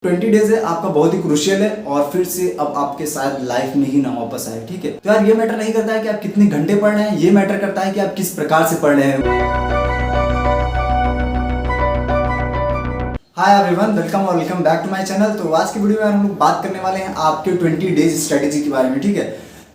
20 days है आपका, बहुत ही क्रूशियल है और फिर से अब आपके शायद लाइफ में ही ना वापस आए। ठीक है, तो यार ये मैटर नहीं करता है कि आप कितने घंटे पढ़ रहे हैं, ये मैटर करता है कि आप किस प्रकार से पढ़ रहे हैं। हाय एवरीवन, वेलकम और welcome back to my channel. तो आज की वीडियो में हम लोग बात करने वाले हैं आपके 20 डेज स्ट्रेटेजी के बारे में। ठीक है,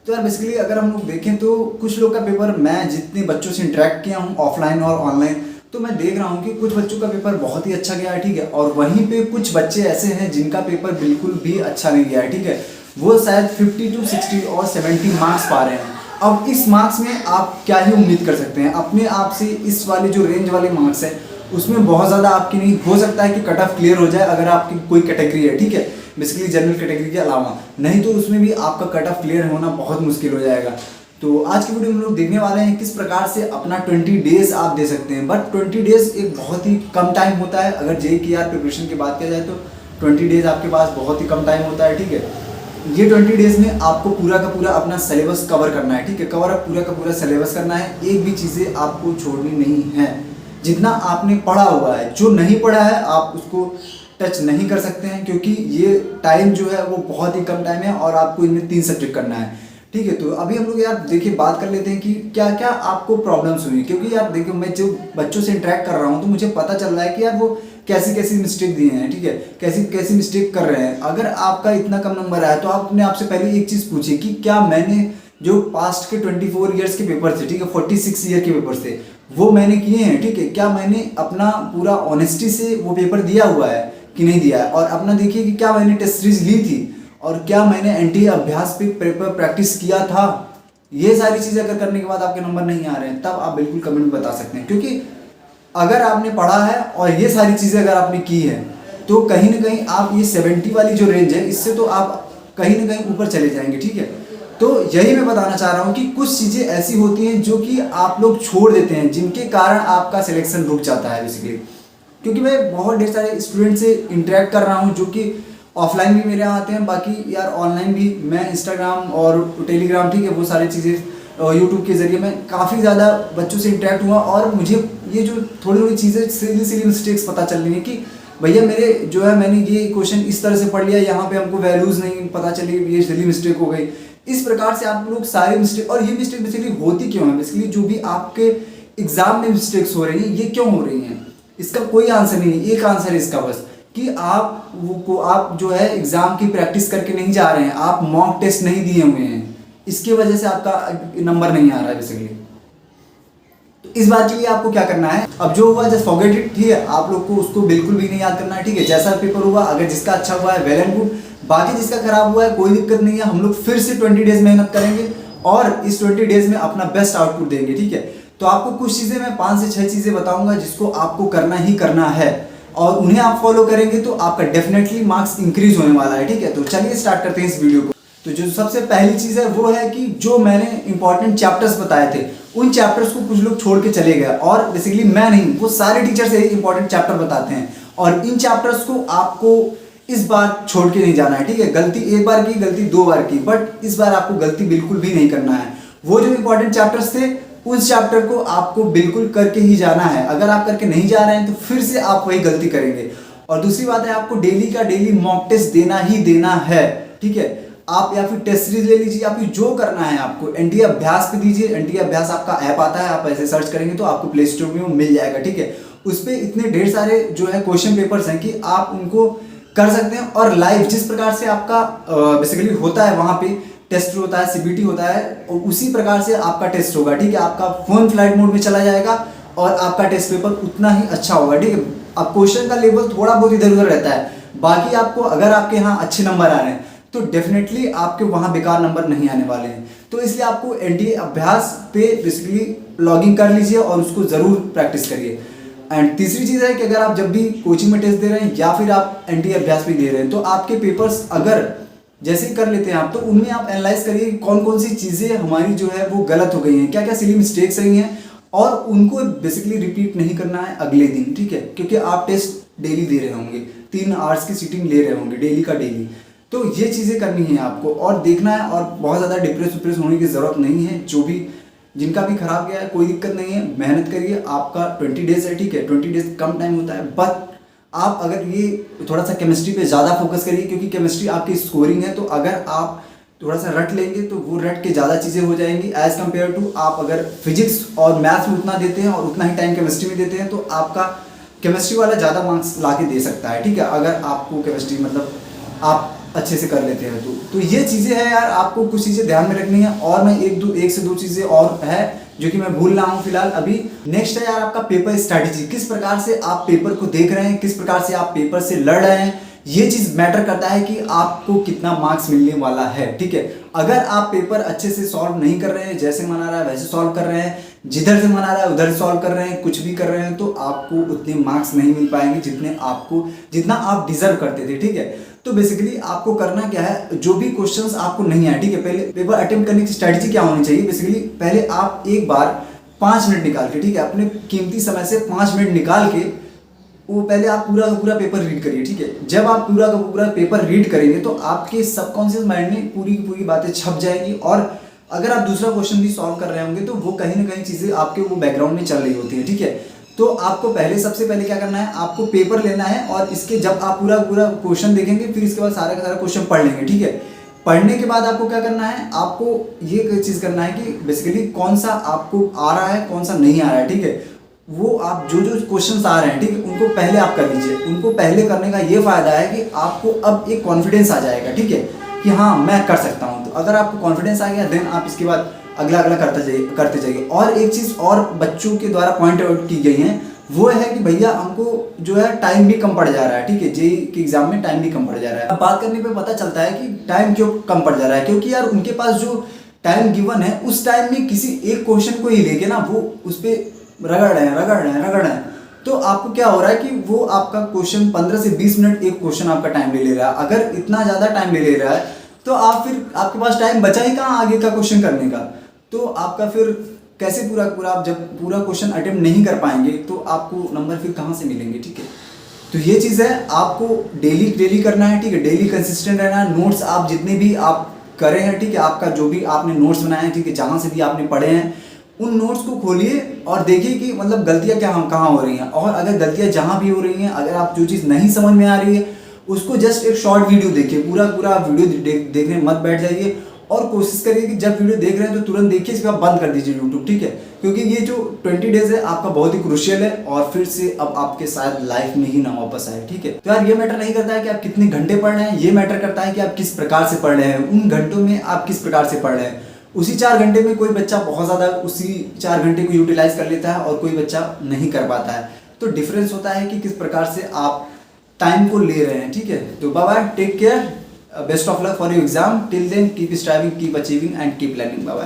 तो यार बेसिकली अगर हम लोग देखें तो कुछ लोग का पेपर, मैं जितने बच्चों से इंटरेक्ट किया हूँ ऑफलाइन और ऑनलाइन, तो मैं देख रहा हूँ कि कुछ बच्चों का पेपर बहुत ही अच्छा गया है। ठीक है, और वहीं पे कुछ बच्चे ऐसे हैं जिनका पेपर बिल्कुल भी अच्छा नहीं गया है। ठीक है, वो शायद 50 to 60 और 70 मार्क्स पा रहे हैं। अब इस मार्क्स में आप क्या ही उम्मीद कर सकते हैं अपने आप से। इस वाले जो रेंज वाले मार्क्स है उसमें बहुत ज़्यादा आपकी नहीं हो सकता है कि कट ऑफ क्लियर हो जाए अगर आपकी कोई कैटेगरी है। ठीक है, बेसिकली जनरल कैटेगरी के अलावा, नहीं तो उसमें भी आपका कट ऑफ क्लियर होना बहुत मुश्किल हो जाएगा। तो आज की वीडियो में हम लोग देखने वाले हैं किस प्रकार से अपना 20 डेज आप दे सकते हैं। बट 20 डेज एक बहुत ही कम टाइम होता है। अगर जेईई की यार प्रिपरेशन की बात किया जाए तो 20 डेज आपके पास बहुत ही कम टाइम होता है। ठीक है, ये 20 डेज में आपको पूरा का पूरा अपना सिलेबस कवर करना है। ठीक है, कवर अप पूरा का पूरा सिलेबस करना है, एक भी चीज़ें आपको छोड़नी नहीं है। जितना आपने पढ़ा हुआ है, जो नहीं पढ़ा है आप उसको टच नहीं कर सकते हैं, क्योंकि ये टाइम जो है वो बहुत ही कम टाइम है और आपको इनमें 3 सब्जेक्ट करना है। ठीक है, तो अभी हम लोग यार देखिए बात कर लेते हैं कि क्या क्या आपको प्रॉब्लम्स हुई। क्योंकि यार देखिए मैं जो बच्चों से इंटरेक्ट कर रहा हूँ तो मुझे पता चल रहा है कि यार वो कैसी कैसी मिस्टेक दिए हैं। ठीक है, कैसी कैसी मिस्टेक कर रहे हैं। अगर आपका इतना कम नंबर आया तो आप अपने आपसे पहले एक चीज़ पूछिए कि क्या मैंने जो पास्ट के 24 ईयर्स के पेपर थे, ठीक है, 46 ईयर के पेपर थे, वो मैंने किए हैं। ठीक है, क्या मैंने अपना पूरा ऑनेस्टी से वो पेपर दिया हुआ है कि नहीं दिया है। और अपना देखिए कि क्या मैंने टेस्ट सीरीज ली थी और क्या मैंने एनटीए अभ्यास पे पेपर प्रैक्टिस किया था। ये सारी चीज़ें अगर करने के बाद आपके नंबर नहीं आ रहे हैं तब आप बिल्कुल कमेंट में बता सकते हैं। क्योंकि अगर आपने पढ़ा है और ये सारी चीज़ें अगर आपने की है तो कहीं ना कहीं आप ये 70 वाली जो रेंज है इससे तो आप कहीं ना कहीं ऊपर चले जाएंगे। ठीक है, तो यही मैं बताना चाह रहा हूँ कि कुछ चीज़ें ऐसी होती हैं जो कि आप लोग छोड़ देते हैं, जिनके कारण आपका सिलेक्शन रुक जाता है बेसिकली। क्योंकि मैं बहुत ढेर सारे स्टूडेंट से इंटरेक्ट कर रहा हूँ जो कि ऑफलाइन भी मेरे यहाँ आते हैं, बाकी यार ऑनलाइन भी मैं इंस्टाग्राम और टेलीग्राम, ठीक है, वो सारी चीज़ें यूट्यूब के ज़रिए मैं काफ़ी ज़्यादा बच्चों से इंटरेक्ट हुआ और मुझे ये जो थोड़ी थोड़ी चीज़ें सिली सिली मिस्टेक्स पता चल रही हैं कि भैया मेरे जो है मैंने ये क्वेश्चन इस तरह से पढ़ लिया, यहाँ पे हमको वैल्यूज़ नहीं पता चली, ये सिली मिस्टेक हो गई। इस प्रकार से आप लोग सारे मिस्टेक, और ये मिस्टेक बेसिकली होती क्यों है, बेसिकली जो भी आपके एग्जाम में मिस्टेक्स हो रही हैं ये क्यों हो रही हैं, इसका कोई आंसर नहीं है। एक आंसर है इसका बस कि आप जो है एग्जाम की प्रैक्टिस करके नहीं जा रहे हैं, आप मॉक टेस्ट नहीं दिए हुए हैं, इसकी वजह से आपका नंबर नहीं आ रहा है बेसिकली। तो इस बात के लिए आपको क्या करना है, अब जो हुआ जस्ट फॉरगेट इट। ठीक है, आप लोग को उसको बिल्कुल भी नहीं याद करना है। ठीक है, जैसा पेपर हुआ, अगर जिसका अच्छा हुआ है वेल एंड गुड, बाकी जिसका खराब हुआ है कोई दिक्कत नहीं है। हम लोग फिर से 20 डेज मेहनत करेंगे और इस 20 डेज में अपना बेस्ट आउटपुट देंगे। ठीक है, तो आपको कुछ चीज़ें मैं 5 से 6 चीज़ें बताऊंगा जिसको आपको करना ही करना है और उन्हें आप फॉलो करेंगे तो आपका डेफिनेटली मार्क्स इंक्रीज होने वाला है। ठीक है, तो चलिए स्टार्ट करते हैं इस वीडियो को। तो जो सबसे पहली चीज़ है वो है कि जो मैंने इंपॉर्टेंट चैप्टर्स बताए थे उन चैप्टर्स को कुछ लोग छोड़ के चले गए, और बेसिकली मैं नहीं, वो सारे टीचर्स यही इंपॉर्टेंट चैप्टर बताते हैं और इन चैप्टर्स को आपको इस बार छोड़ के नहीं जाना है। ठीक है, गलती एक बार की, गलती 2 बार की, बट इस बार आपको गलती बिल्कुल भी नहीं करना है। वो जो इंपॉर्टेंट चैप्टर्स थे उस चैप्टर को आपको बिल्कुल करके ही जाना है। अगर आप करके नहीं जा रहे हैं तो फिर से आप वही गलती करेंगे। और दूसरी बात है, आपको डेली का डेली मॉक टेस्ट देना ही देना है। ठीक है, आप या फिर टेस्ट सीरीज ले लीजिए, आप जो करना है आपको एनटीए अभ्यास पे दीजिए। एनटीए अभ्यास आपका ऐप आता है, आप ऐसे सर्च करेंगे तो आपको प्ले स्टोर में मिल जाएगा। ठीक है, उस पर इतने ढेर सारे जो है क्वेश्चन पेपर्स हैं कि आप उनको कर सकते हैं। और लाइव जिस प्रकार से आपका बेसिकली होता है, वहाँ पे टेस्ट होता है, सीबीटी होता है, और उसी प्रकार से आपका टेस्ट होगा। ठीक है, आपका फोन फ्लाइट मोड में चला जाएगा और आपका टेस्ट पेपर उतना ही अच्छा होगा। ठीक है, अब क्वेश्चन का लेवल थोड़ा बहुत इधर उधर रहता है, बाकी आपको अगर आपके यहाँ अच्छे नंबर आ रहे हैं तो डेफिनेटली आपके वहाँ बेकार नंबर नहीं आने वाले हैं। तो इसलिए आपको एनटीए अभ्यास पे बेसिकली लॉगिन कर लीजिए और उसको ज़रूर प्रैक्टिस करिए। एंड तीसरी चीज़ है कि अगर आप जब भी कोचिंग में टेस्ट दे रहे हैं या फिर आप एनटीए अभ्यास भी दे रहे हैं तो आपके पेपर्स अगर जैसे ही कर लेते हैं आप, तो उनमें आप एनालाइज करिए कौन कौन सी चीज़ें हमारी जो है वो गलत हो गई हैं, क्या क्या सिली मिस्टेक्स रही हैं, और उनको बेसिकली रिपीट नहीं करना है अगले दिन। ठीक है, क्योंकि आप टेस्ट डेली दे रहे होंगे, 3 आवर्स की सीटिंग ले रहे होंगे डेली का डेली, तो ये चीज़ें करनी है आपको और देखना है। और बहुत ज़्यादा डिप्रेस होने की ज़रूरत नहीं है। जो भी जिनका भी खराब गया है कोई दिक्कत नहीं है, मेहनत करिए। आपका 20 डेज है, ठीक है, 20 डेज कम टाइम होता है, बट आप अगर ये थोड़ा सा केमिस्ट्री पे ज़्यादा फोकस करिए, क्योंकि केमिस्ट्री आपकी स्कोरिंग है, तो अगर आप थोड़ा सा रट लेंगे तो वो रट के ज़्यादा चीज़ें हो जाएंगी एज़ कम्पेयर टू आप अगर फिजिक्स और मैथ्स में उतना देते हैं और उतना ही टाइम केमिस्ट्री में देते हैं, तो आपका केमिस्ट्री वाला ज़्यादा मार्क्स ला के दे सकता है, ठीक है, अगर आपको केमिस्ट्री मतलब आप अच्छे से कर लेते हैं तो ये चीज़ें हैं यार, आपको कुछ चीज़ें ध्यान में रखनी है। और मैं एक से दो चीज़ें और है जो कि मैं भूल रहा हूँ फिलहाल अभी। नेक्स्ट है यार आपका पेपर स्ट्रैटेजी, किस प्रकार से आप पेपर को देख रहे हैं, किस प्रकार से आप पेपर से लड़ रहे हैं, ये चीज़ मैटर करता है कि आपको कितना मार्क्स मिलने वाला है, ठीक है। अगर आप पेपर अच्छे से सॉल्व नहीं कर रहे हैं, जैसे मन आ रहा है वैसे सॉल्व कर रहे हैं, जिधर से मन आ रहा है उधर सॉल्व कर रहे हैं, कुछ भी कर रहे हैं, तो आपको उतने मार्क्स नहीं मिल पाएंगे जितना आप डिजर्व करते थे, ठीक है। तो बेसिकली आपको करना क्या है, जो भी क्वेश्चंस आपको नहीं आए, ठीक है, पहले पेपर अटेम्प्ट करने की स्ट्रैटेजी क्या होनी चाहिए, बेसिकली पहले आप एक बार 5 मिनट निकाल के, ठीक है, अपने कीमती समय से 5 मिनट निकाल के वो पहले आप पूरा का पूरा पेपर रीड करिए, ठीक है। जब आप पूरा का पूरा पेपर रीड करेंगे तो आपके सबकॉन्शियस माइंड में पूरी की पूरी बातें छप जाएंगी, और अगर आप दूसरा क्वेश्चन भी सॉल्व कर रहे होंगे तो वो कहीं ना कहीं चीज़ें आपके वो बैकग्राउंड में चल रही होती है, ठीक है। तो आपको सबसे पहले क्या करना है, आपको पेपर लेना है, और इसके जब आप पूरा पूरा क्वेश्चन देखेंगे फिर इसके बाद सारा का सारा क्वेश्चन पढ़ लेंगे, ठीक है। पढ़ने के बाद आपको क्या करना है, आपको ये चीज़ करना है कि बेसिकली कौन सा आपको आ रहा है कौन सा नहीं आ रहा है, ठीक है। वो आप जो क्वेश्चंस आ रहे हैं, ठीक है, उनको पहले आप कर लीजिए। उनको पहले करने का ये फायदा है कि आपको अब एक कॉन्फिडेंस आ जाएगा, ठीक है, कि हाँ मैं कर सकता हूँ। तो अगर आपको कॉन्फिडेंस आ गया देन आप इसके बाद अगला करते जाइए। और एक चीज़ और बच्चों के द्वारा पॉइंट आउट की गई है, वो है कि भैया हमको जो है टाइम भी कम पड़ जा रहा है, ठीक है, जेईई के एग्जाम में टाइम भी कम पड़ जा रहा है। अब बात करने पे पता चलता है कि टाइम क्यों कम पड़ जा रहा है, क्योंकि यार उनके पास जो टाइम गिवन है उस टाइम में किसी एक क्वेश्चन को ही लेके ना वो उस पर रगड़ रहे हैं। तो आपको क्या हो रहा है कि वो आपका क्वेश्चन 15 से 20 मिनट एक क्वेश्चन आपका टाइम ले रहा है। अगर इतना ज़्यादा टाइम ले रहा है तो आप फिर आपके पास टाइम बचा ही कहाँ आगे का क्वेश्चन करने का। तो आपका फिर कैसे पूरा आप जब पूरा क्वेश्चन अटेम्प्ट नहीं कर पाएंगे तो आपको नंबर फिर कहाँ से मिलेंगे, ठीक है। तो ये चीज़ है, आपको डेली करना है, ठीक है, डेली कंसिस्टेंट रहना है। नोट्स आप जितने भी आप करे हैं, ठीक है, आपका जो भी आपने नोट्स बनाए हैं, ठीक है, जहाँ से भी आपने पढ़े हैं उन नोट्स को खोलिए और देखिए कि मतलब गलतियाँ कहाँ हो रही हैं। और अगर गलतियाँ जहाँ भी हो रही हैं, अगर आप जो चीज़ नहीं समझ में आ रही है उसको जस्ट एक शॉर्ट वीडियो देखिए, पूरा वीडियो देखने मत बैठ जाइए। और कोशिश करिए कि जब वीडियो देख रहे हैं तो तुरंत देखिए, इसके बाद बंद कर दीजिए यूट्यूब, ठीक है, क्योंकि ये जो 20 डेज है आपका बहुत ही क्रुशियल है और फिर से अब आपके शायद लाइफ में ही ना वापस आए, ठीक है। तो यार ये मैटर नहीं करता है कि आप कितने घंटे पढ़ रहे हैं, ये मैटर करता है कि आप किस प्रकार से पढ़ रहे हैं, उन घंटों में आप किस प्रकार से पढ़ रहे हैं। उसी 4 घंटे में कोई बच्चा बहुत ज़्यादा उसी 4 घंटे को यूटिलाइज कर लेता है और कोई बच्चा नहीं कर पाता है। तो डिफरेंस होता है कि किस प्रकार से आप टाइम को ले रहे हैं, ठीक है। तो bye bye, take care, best of luck for your exam, till then keep striving, keep achieving and keep learning. Bye bye.